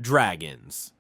Dragons.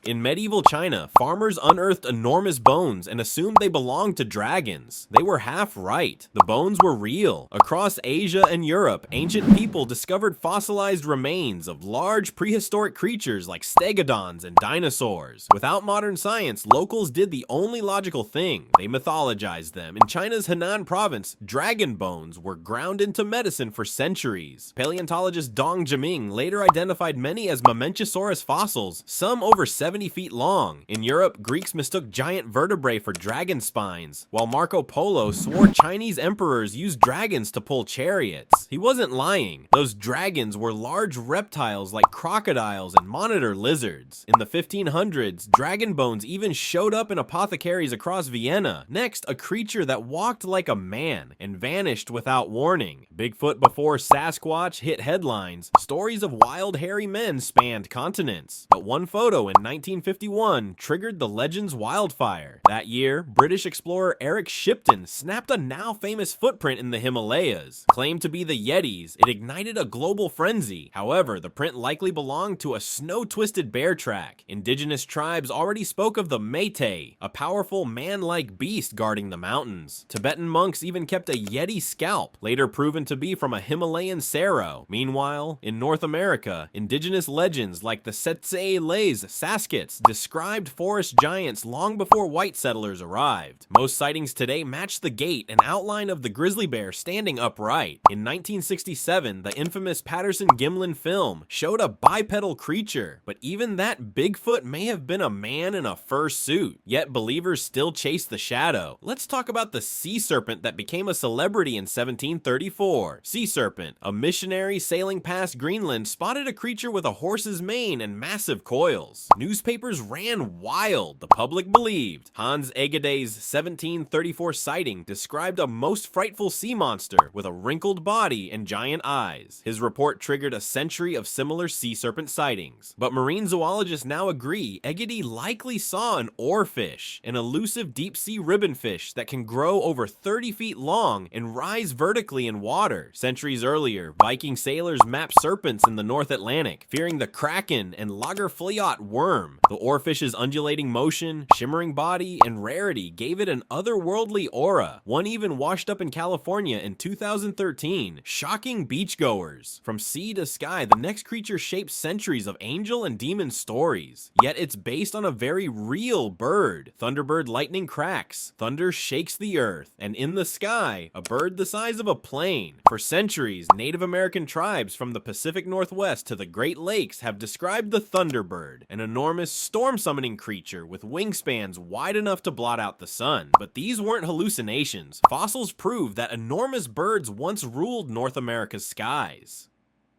In medieval China, farmers unearthed enormous bones and assumed they belonged to dragons. They were half right. The bones were real. Across Asia and Europe, ancient people discovered fossilized remains of large prehistoric creatures like stegodons and dinosaurs. Without modern science, locals did the only logical thing. They mythologized them. In China's Henan province, dragon bones were ground into medicine for centuries. Paleontologist Dong Jiming later identified many as Mamenchisaurus fossils, some over 70 feet long. In Europe, Greeks mistook giant vertebrae for dragon spines, while Marco Polo swore Chinese emperors used dragons to pull chariots. He wasn't lying. Those dragons were large reptiles like crocodiles and monitor lizards. In the 1500s, dragon bones even showed up in apothecaries across Vienna. Next, a creature that walked like a man and vanished without warning. Bigfoot before Sasquatch hit headlines. Stories of wild hairy men spanned continents. But one photo in 1951 triggered the legend's wildfire. That year, British explorer Eric Shipton snapped a now famous footprint in the Himalayas. Claimed to be the Yetis, it ignited a global frenzy. However, the print likely belonged to a snow-twisted bear track. Indigenous tribes already spoke of the Métis, a powerful man-like beast guarding the mountains. Tibetan monks even kept a Yeti scalp, later proven to be from a Himalayan sero. Meanwhile, in North America, indigenous legends like the Tsetsae-Lays Saskits described forest giants long before white settlers arrived. Most sightings today match the gait and outline of the grizzly bear standing upright. In 1967, the infamous Patterson-Gimlin film showed a bipedal creature, but even that Bigfoot may have been a man in a fur suit. Yet believers still chase the shadow. Let's talk about the sea serpent that became a celebrity in 1734. Sea serpent, a missionary sailing past Greenland, spotted a creature with a horse's mane and massive coils. Newspapers ran wild. The public believed. Hans Egede's 1734 sighting described a most frightful sea monster with a wrinkled body and giant eyes. His report triggered a century of similar sea serpent sightings. But marine zoologists now agree Egede likely saw an oarfish, an elusive deep-sea ribbonfish that can grow over 30 feet long and rise vertically in water. Centuries earlier, Viking sailors mapped serpents in the North Atlantic, fearing the kraken and lagerfliot worm. The oarfish's undulating motion, shimmering body, and rarity gave it an otherworldly aura. One even washed up in California in 2013, shocking beachgoers. From sea to sky, the next creature shapes centuries of angel and demon stories. Yet it's based on a very real bird. Thunderbird lightning cracks, thunder shakes the earth, and in the sky, a bird the size of a plane. For centuries, Native American tribes from the Pacific Northwest to the Great Lakes have described the Thunderbird, an enormous storm-summoning creature with wingspans wide enough to blot out the sun. But these weren't hallucinations. Fossils prove that enormous birds once ruled North America's skies.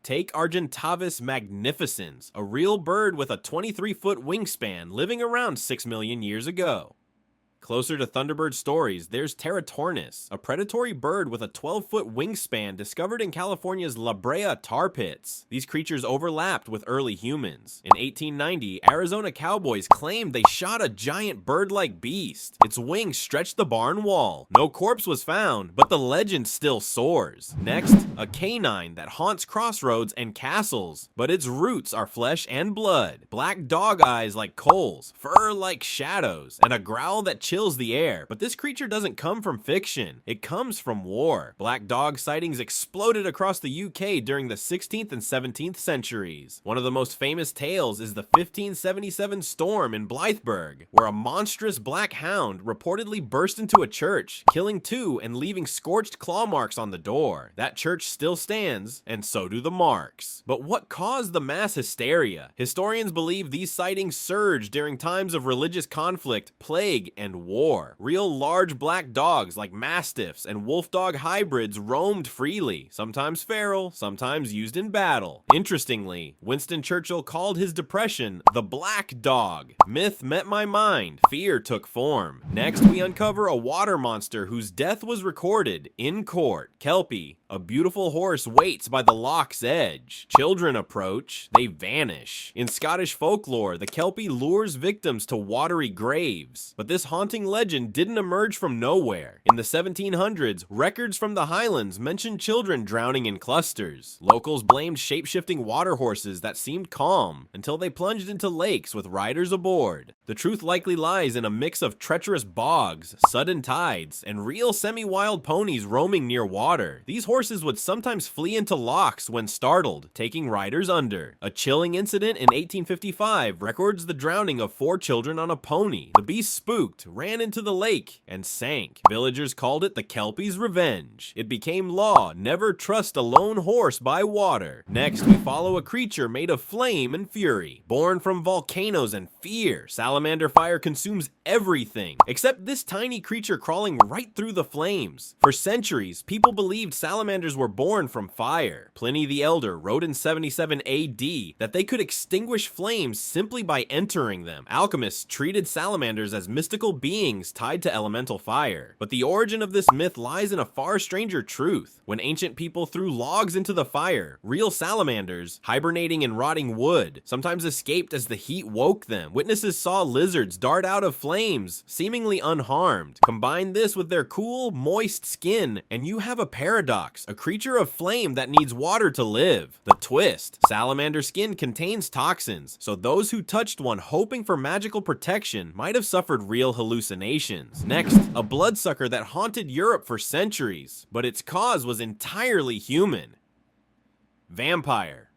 Take Argentavis magnificens, a real bird with a 23-foot wingspan living around 6 million years ago. Closer to Thunderbird stories, there's Teratornis, a predatory bird with a 12-foot wingspan discovered in California's La Brea tar pits. These creatures overlapped with early humans. In 1890, Arizona cowboys claimed they shot a giant bird-like beast. Its wings stretched the barn wall. No corpse was found, but the legend still soars. Next, a canine that haunts crossroads and castles, but its roots are flesh and blood. Black dog eyes like coals, fur like shadows, and a growl that chills the air. But this creature doesn't come from fiction. It comes from war. Black dog sightings exploded across the UK during the 16th and 17th centuries. One of the most famous tales is the 1577 storm in Blytheburg, where a monstrous black hound reportedly burst into a church, killing 2 and leaving scorched claw marks on the door. That church still stands, and so do the marks. But what caused the mass hysteria? Historians believe these sightings surged during times of religious conflict, plague, and war. Real large black dogs like mastiffs and wolf dog hybrids roamed freely, sometimes feral, sometimes used in battle. Interestingly, Winston Churchill called his depression the Black Dog. Myth met my mind, fear took form. Next, we uncover a water monster whose death was recorded in court. Kelpie, a beautiful horse, waits by the loch's edge. Children approach, they vanish. In Scottish folklore, the Kelpie lures victims to watery graves, but this haunted haunting legend didn't emerge from nowhere. In the 1700s, records from the Highlands mentioned children drowning in clusters. Locals blamed shape-shifting water horses that seemed calm until they plunged into lakes with riders aboard. The truth likely lies in a mix of treacherous bogs, sudden tides, and real semi-wild ponies roaming near water. These horses would sometimes flee into locks when startled, taking riders under. A chilling incident in 1855 records the drowning of 4 children on a pony. The beast spooked, ran into the lake, and sank. Villagers called it the Kelpie's revenge. It became law, never trust a lone horse by water. Next, we follow a creature made of flame and fury. Born from volcanoes and fear, salamander fire consumes everything, except this tiny creature crawling right through the flames. For centuries, people believed salamanders were born from fire. Pliny the Elder wrote in 77 AD that they could extinguish flames simply by entering them. Alchemists treated salamanders as mystical beings tied to elemental fire. But the origin of this myth lies in a far stranger truth. When ancient people threw logs into the fire, real salamanders, hibernating in rotting wood, sometimes escaped as the heat woke them. Witnesses saw lizards dart out of flames, seemingly unharmed. Combine this with their cool, moist skin, and you have a paradox, a creature of flame that needs water to live. The twist: salamander skin contains toxins, so those who touched one hoping for magical protection might have suffered real hallucinations. Next, a bloodsucker that haunted Europe for centuries, but its cause was entirely human. Vampire.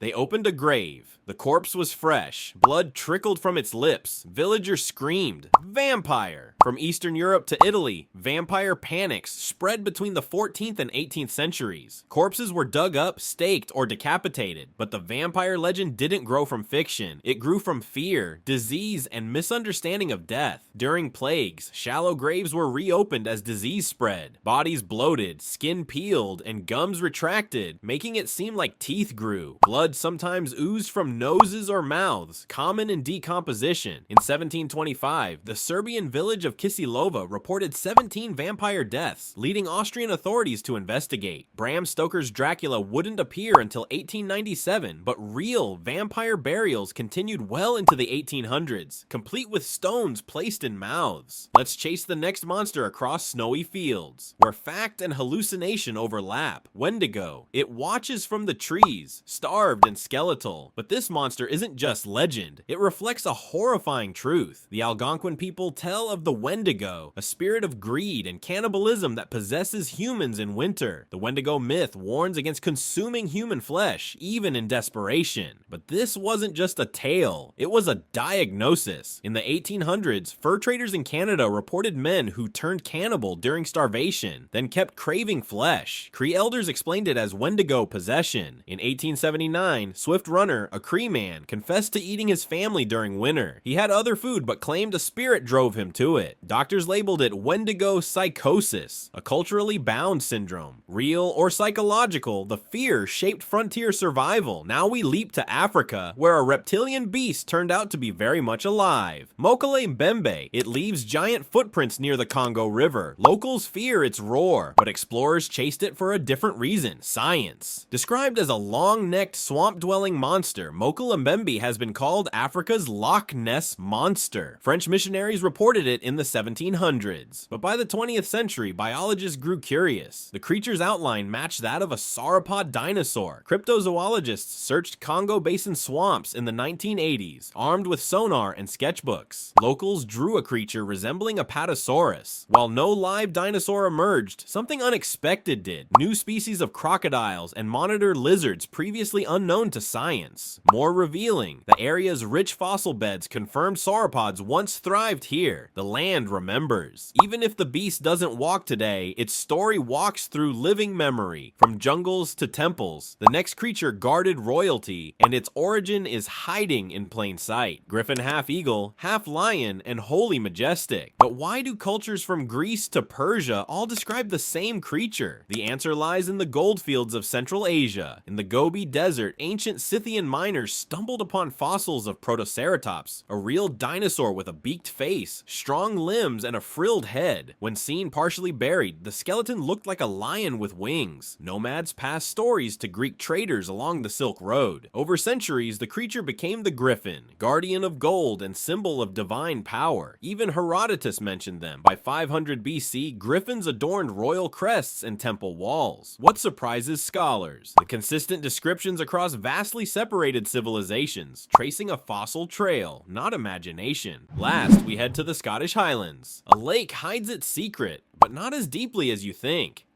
They opened a grave. The corpse was fresh. Blood trickled from its lips. Villagers screamed, "Vampire!" From Eastern Europe to Italy, vampire panics spread between the 14th and 18th centuries. Corpses were dug up, staked, or decapitated. But the vampire legend didn't grow from fiction. It grew from fear, disease, and misunderstanding of death. During plagues, shallow graves were reopened as disease spread. Bodies bloated, skin peeled, and gums retracted, making it seem like teeth grew. Blood sometimes oozed from noses or mouths, common in decomposition. In 1725, the Serbian village of Kisilova reported 17 vampire deaths, leading Austrian authorities to investigate. Bram Stoker's Dracula wouldn't appear until 1897, but real vampire burials continued well into the 1800s, complete with stones placed in mouths. Let's chase the next monster across snowy fields, where fact and hallucination overlap. Wendigo. It watches from the trees, starved and skeletal, but this monster isn't just legend, it reflects a horrifying truth. The Algonquin people tell of the Wendigo, a spirit of greed and cannibalism that possesses humans in winter. The Wendigo myth warns against consuming human flesh, even in desperation. But this wasn't just a tale, it was a diagnosis. In the 1800s, fur traders in Canada reported men who turned cannibal during starvation, then kept craving flesh. Cree elders explained it as Wendigo possession. In 1879, Swift Runner, a Cree man, confessed to eating his family during winter. He had other food but claimed a spirit drove him to it. Doctors labeled it Wendigo psychosis, a culturally bound syndrome. Real or psychological, the fear shaped frontier survival. Now we leap to Africa, where a reptilian beast turned out to be very much alive. Mokele Mbembe. It leaves giant footprints near the Congo River. Locals fear its roar, but explorers chased it for a different reason: science. Described as a long-necked, swamp-dwelling monster, Mokele Mbembe has been called Africa's Loch Ness Monster. French missionaries reported it in the 1700s. But by the 20th century, biologists grew curious. The creature's outline matched that of a sauropod dinosaur. Cryptozoologists searched Congo Basin swamps in the 1980s, armed with sonar and sketchbooks. Locals drew a creature resembling a patasaurus. While no live dinosaur emerged, something unexpected did. New species of crocodiles and monitor lizards previously unknown to science. More revealing, the area's rich fossil beds confirmed sauropods once thrived here. The land remembers. Even if the beast doesn't walk today, its story walks through living memory. From jungles to temples, the next creature guarded royalty, and its origin is hiding in plain sight. Griffin half eagle, half lion, and wholly majestic. But why do cultures from Greece to Persia all describe the same creature? The answer lies in the goldfields of Central Asia. In the Gobi Desert, ancient Scythian miners stumbled upon fossils of Protoceratops, a real dinosaur with a beaked face, strong limbs, and a frilled head. When seen partially buried, the skeleton looked like a lion with wings. Nomads passed stories to Greek traders along the Silk Road. Over centuries, the creature became the griffin, guardian of gold and symbol of divine power. Even Herodotus mentioned them. By 500 BC, griffins adorned royal crests and temple walls. What surprises scholars? The consistent descriptions across vastly separated civilizations, tracing a fossil trail, not imagination. Last, we head to the Scottish Highlands. A lake hides its secret, but not as deeply as you think.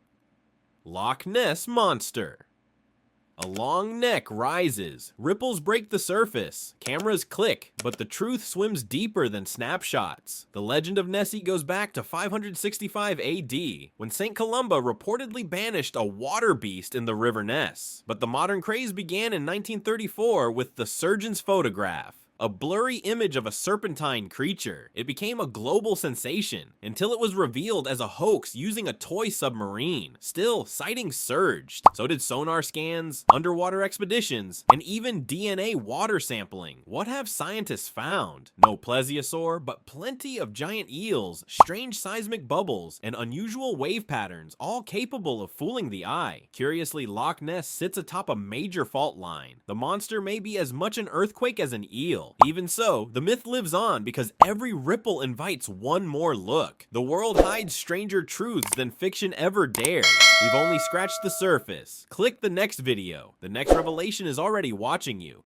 Loch Ness Monster. A long neck rises, ripples break the surface, cameras click, but the truth swims deeper than snapshots. The legend of Nessie goes back to 565 AD, when St. Columba reportedly banished a water beast in the River Ness. But the modern craze began in 1934 with the surgeon's photograph. A blurry image of a serpentine creature. It became a global sensation until it was revealed as a hoax using a toy submarine. Still, sightings surged. So did sonar scans, underwater expeditions, and even DNA water sampling. What have scientists found? No plesiosaur, but plenty of giant eels, strange seismic bubbles, and unusual wave patterns, all capable of fooling the eye. Curiously, Loch Ness sits atop a major fault line. The monster may be as much an earthquake as an eel. Even so, the myth lives on because every ripple invites one more look. The world hides stranger truths than fiction ever dared. We've only scratched the surface. Click the next video. The next revelation is already watching you.